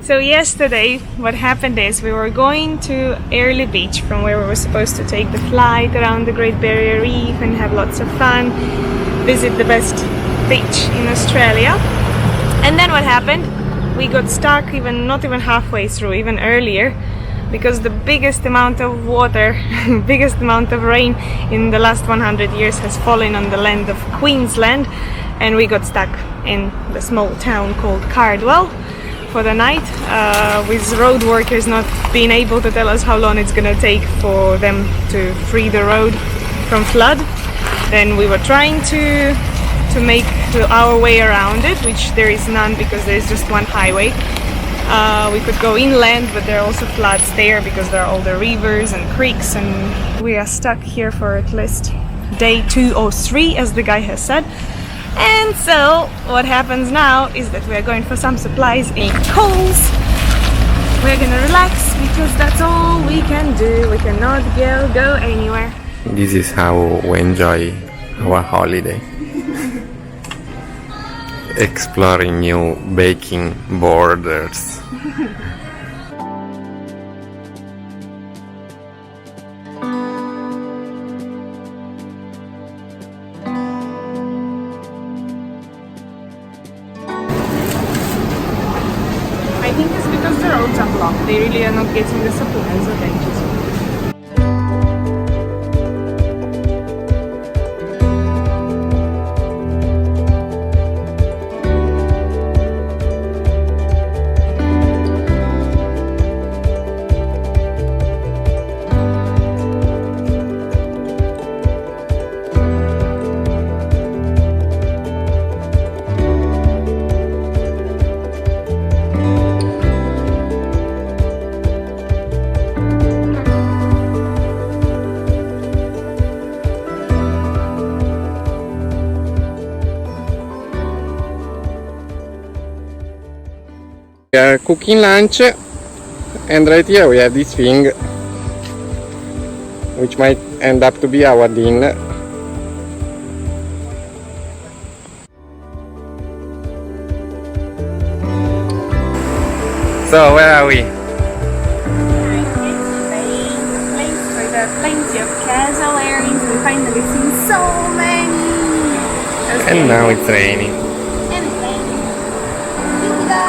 So yesterday what happened is we were going to Early Beach, from where we were supposed to take the flight around the Great Barrier Reef and have lots of fun, visit the best beach in Australia. And then what happened? We got stuck not even halfway through, even earlier, because the biggest amount of water, biggest amount of rain in the last 100 years has fallen on the land of Queensland, and we got stuck in the small town called Cardwell for the night, with road workers not being able to tell us how long it's gonna take for them to free the road from flood. Then we were trying to make our way around it, which there is none because there is just one highway. We could go inland, but there are also floods there because there are all the rivers and creeks, and we are stuck here for at least day 2 or 3, as the guy has said. And so what happens now is that we are going for some supplies in Coles. We're gonna relax because that's all we can do. We cannot go anywhere. This is how we enjoy our holiday. Exploring new baking borders. I think it's because the roads are blocked. They really are not getting the supplies of veggies. We are cooking lunch, and right here we have this thing which might end up to be our dinner. So where are we? There are plenty of Cassowarys. We finally seen so many. And now it's raining. And it's raining. Bingo!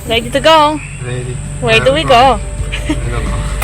Ready to go? Ready. Where do we go? I don't know.